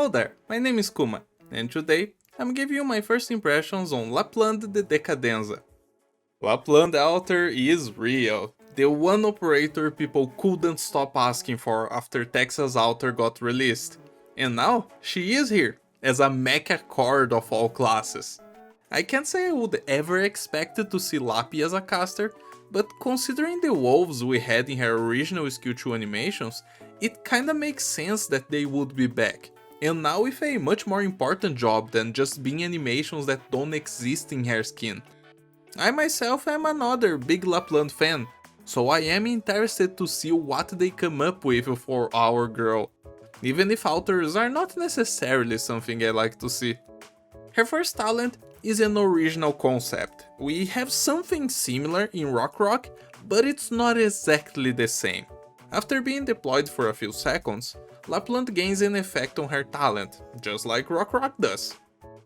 Hello there, my name is Kuma, and today I'm giving you my first impressions on Lappland the Decadenza. Lappland Alter is real, the one operator people couldn't stop asking for after Texas Alter got released. And now, she is here, as a mecha card of all classes. I can't say I would ever expect to see Lappy as a caster, but considering the wolves we had in her original skill 2 animations, it kinda makes sense that they would be back. And now with a much more important job than just being animations that don't exist in her skin. I myself am another big Lappland fan, so I am interested to see what they come up with for our girl, even if alters are not necessarily something I like to see. Her first talent is an original concept. We have something similar in Rock, but it's not exactly the same. After being deployed for a few seconds, Lappland gains an effect on her talent, just like Rock does.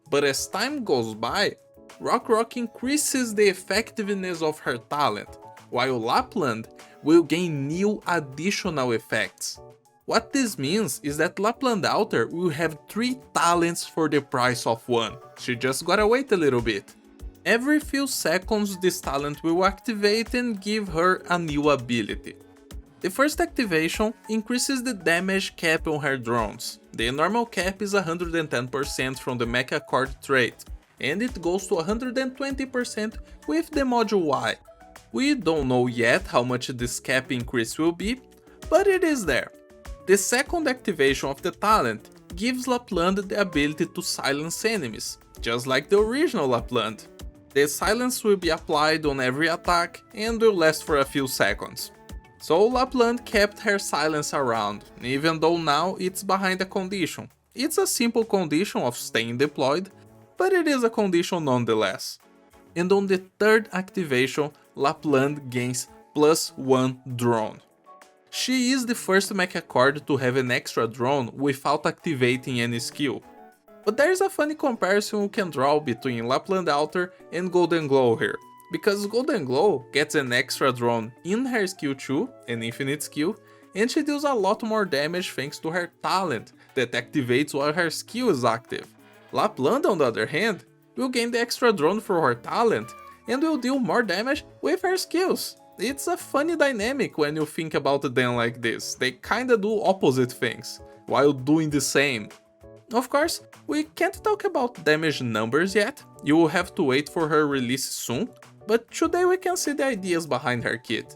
But as time goes by, Rock increases the effectiveness of her talent, while Lappland will gain new additional effects. What this means is that Lappland Alter will have 3 talents for the price of 1, she just gotta wait a little bit. Every few seconds this talent will activate and give her a new ability. The first activation increases the damage cap on her drones. The normal cap is 110% from the mecha card trait, and it goes to 120% with the module Y. We don't know yet how much this cap increase will be, but it is there. The second activation of the talent gives Lappland the ability to silence enemies, just like the original Lappland. The silence will be applied on every attack and will last for a few seconds. So Lappland kept her silence around, even though now it's behind a condition. It's a simple condition of staying deployed, but it is a condition nonetheless. And on the third activation, Lappland gains +1 drone. She is the first mecha card to have an extra drone without activating any skill. But there's a funny comparison we can draw between Lappland Alter and Golden Glow here, because Golden Glow gets an extra drone in her skill 2, an infinite skill, and she deals a lot more damage thanks to her talent that activates while her skill is active. Lappland, on the other hand, will gain the extra drone for her talent and will deal more damage with her skills. It's a funny dynamic when you think about them like this, they kinda do opposite things, while doing the same. Of course, we can't talk about damage numbers yet, you will have to wait for her release soon, but today we can see the ideas behind her kit.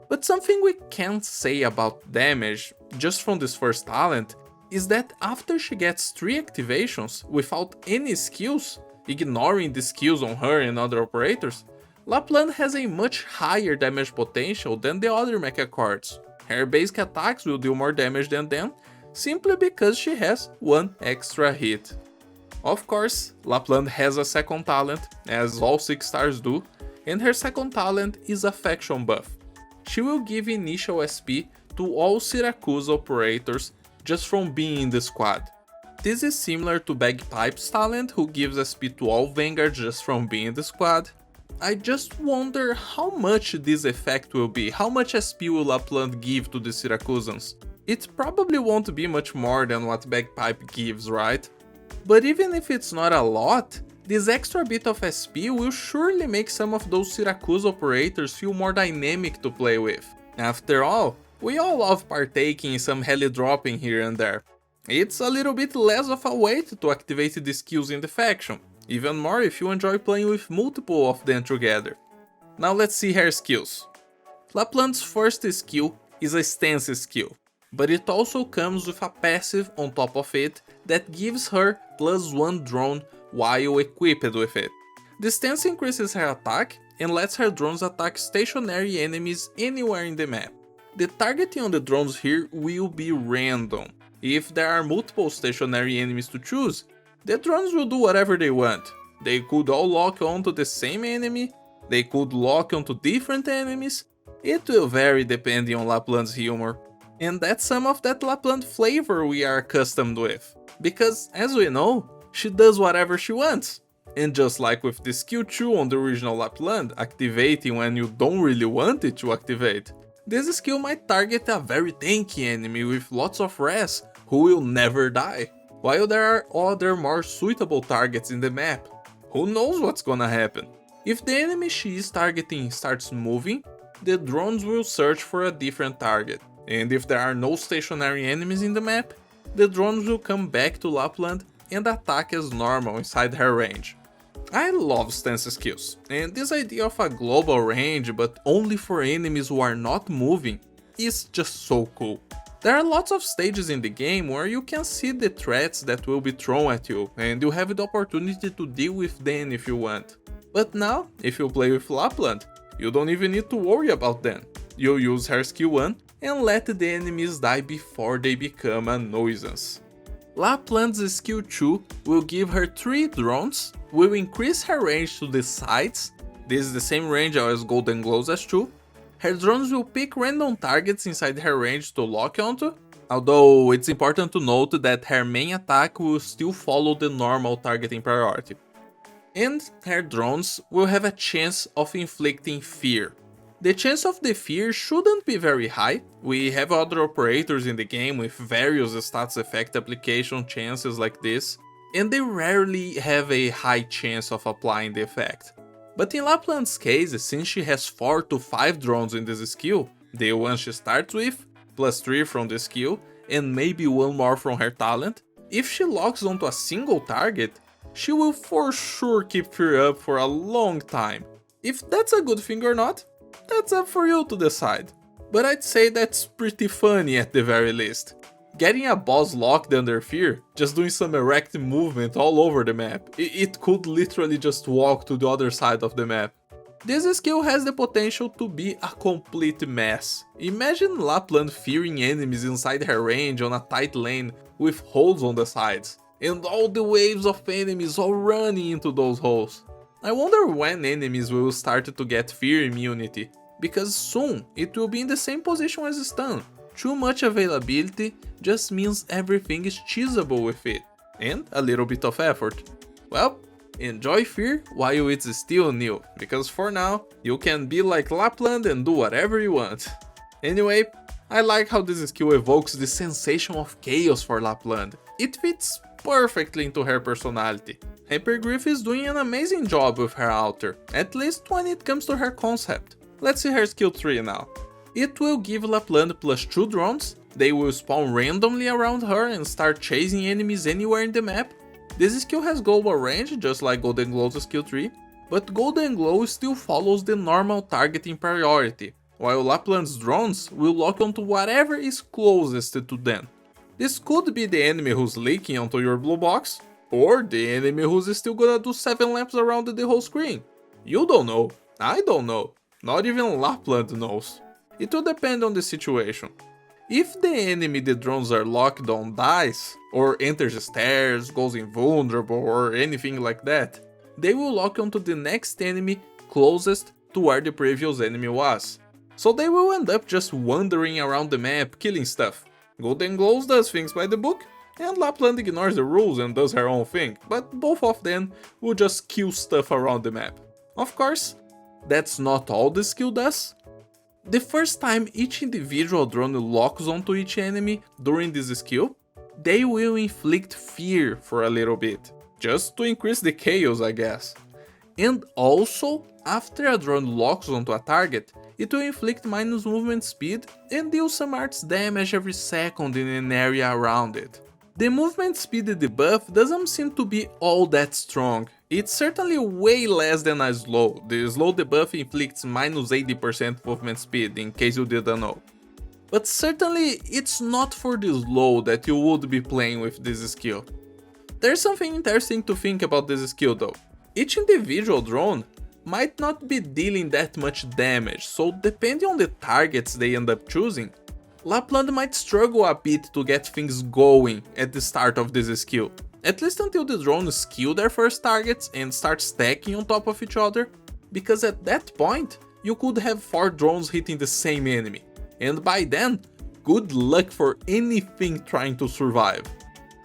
But something we can't say about damage, just from this first talent, is that after she gets 3 activations without any skills, ignoring the skills on her and other operators, Lappland has a much higher damage potential than the other mecha cards. Her basic attacks will deal more damage than them, simply because she has 1 extra hit. Of course, Lappland has a second talent, as all 6 stars do, and her second talent is a faction buff. She will give initial SP to all Syracuse operators just from being in the squad. This is similar to Bagpipe's talent, who gives SP to all Vanguards just from being in the squad. I just wonder how much this effect will be, how much SP will Lappland give to the Syracusans? It probably won't be much more than what Bagpipe gives, right? But even if it's not a lot, this extra bit of SP will surely make some of those Syracuse operators feel more dynamic to play with. After all, we all love partaking in some heli dropping here and there. It's a little bit less of a weight to activate the skills in the faction, even more if you enjoy playing with multiple of them together. Now let's see her skills. Lappland's first skill is a stance skill, but it also comes with a passive on top of it that gives her +1 drone while equipped with it. The stance increases her attack and lets her drones attack stationary enemies anywhere in the map. The targeting on the drones here will be random. If there are multiple stationary enemies to choose, the drones will do whatever they want. They could all lock onto the same enemy, they could lock onto different enemies, it will vary depending on Lappland's humor. And that's some of that Lappland flavor we are accustomed with, because as we know, she does whatever she wants. And just like with the skill 2 on the original Lappland, activating when you don't really want it to activate, this skill might target a very tanky enemy with lots of res who will never die. while there are other more suitable targets in the map. Who knows what's gonna happen? If the enemy she is targeting starts moving, the drones will search for a different target, and if there are no stationary enemies in the map, the drones will come back to Lappland and attack as normal inside her range. I love stance skills, and this idea of a global range but only for enemies who are not moving is just so cool. There are lots of stages in the game where you can see the threats that will be thrown at you, and you have the opportunity to deal with them if you want. But now, if you play with Lappland, you don't even need to worry about them. You use her skill 1 and let the enemies die before they become a nuisance. Lappland's skill 2 will give her 3 drones, will increase her range to the sides, this is the same range as Golden Glows as 2. Her drones will pick random targets inside her range to lock onto, although it's important to note that her main attack will still follow the normal targeting priority. And her drones will have a chance of inflicting fear. The chance of the fear shouldn't be very high, we have other operators in the game with various stats effect application chances like this, and they rarely have a high chance of applying the effect. But in Lappland's case, since she has 4 to 5 drones in this skill, the one she starts with, plus 3 from the skill, and maybe 1 more from her talent, if she locks onto a single target, she will for sure keep fear up for a long time. If that's a good thing or not, that's up for you to decide. But I'd say that's pretty funny at the very least. Getting a boss locked under fear, just doing some erect movement all over the map, it could literally just walk to the other side of the map. This skill has the potential to be a complete mess. Imagine Lappland fearing enemies inside her range on a tight lane with holes on the sides, and all the waves of enemies all running into those holes. I wonder when enemies will start to get fear immunity, because soon it will be in the same position as stun. Too much availability just means everything is cheesable with it, and a little bit of effort. Well, enjoy fear while it's still new, because for now, you can be like Lappland and do whatever you want. Anyway, I like how this skill evokes the sensation of chaos for Lappland. It fits perfectly into her personality. Hypergriff is doing an amazing job with her altar, at least when it comes to her concept. Let's see her skill 3 now. It will give Lappland plus 2 drones, they will spawn randomly around her and start chasing enemies anywhere in the map. This skill has global range just like Golden Glow's skill 3, but Golden Glow still follows the normal targeting priority, while Lappland's drones will lock onto whatever is closest to them. This could be the enemy who's leaking onto your blue box, or the enemy who's still gonna do 7 laps around the whole screen. You don't know, I don't know, not even Lappland knows. It will depend on the situation. If the enemy the drones are locked on dies, or enters the stairs, goes invulnerable or anything like that, they will lock onto the next enemy closest to where the previous enemy was. So they will end up just wandering around the map killing stuff. Golden Glows does things by the book, and Lappland ignores the rules and does her own thing, but both of them will just kill stuff around the map. Of course, that's not all the skill does. The first time each individual drone locks onto each enemy during this skill, they will inflict fear for a little bit, just to increase the chaos I guess. And also, after a drone locks onto a target, it will inflict minus movement speed and deal some arts damage every second in an area around it. The movement speed debuff doesn't seem to be all that strong, it's certainly way less than a slow. The slow debuff inflicts minus 80% movement speed, in case you didn't know. But certainly it's not for the slow that you would be playing with this skill. There's something interesting to think about this skill though. Each individual drone might not be dealing that much damage, so depending on the targets they end up choosing, Lappland might struggle a bit to get things going at the start of this skill, at least until the drones kill their first targets and start stacking on top of each other, because at that point you could have 4 drones hitting the same enemy, and by then, good luck for anything trying to survive.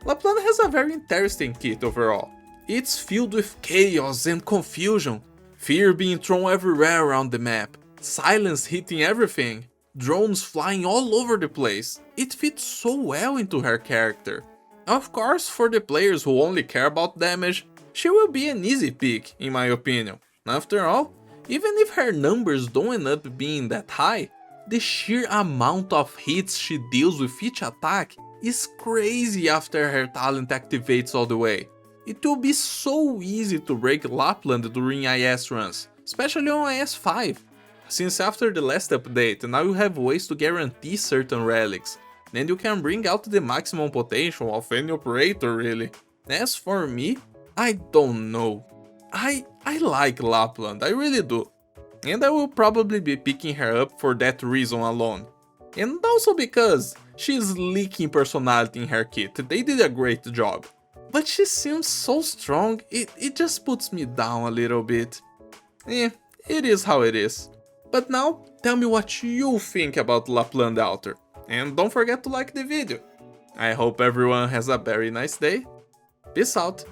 Lappland has a very interesting kit overall. It's filled with chaos and confusion, fear being thrown everywhere around the map, silence hitting everything, drones flying all over the place. It fits so well into her character. Of course, for the players who only care about damage, she will be an easy pick, in my opinion. After all, even if her numbers don't end up being that high, the sheer amount of hits she deals with each attack is crazy after her talent activates all the way. It will be so easy to break Lappland during IS runs, especially on IS5, since after the last update now you have ways to guarantee certain relics, and you can bring out the maximum potential of any operator really. As for me, I don't know. I like Lappland, I really do. And I will probably be picking her up for that reason alone. And also because she's leaking personality in her kit, they did a great job. But she seems so strong, it just puts me down a little bit. It is how it is. But now, tell me what you think about Lappland Altar. And don't forget to like the video. I hope everyone has a very nice day. Peace out.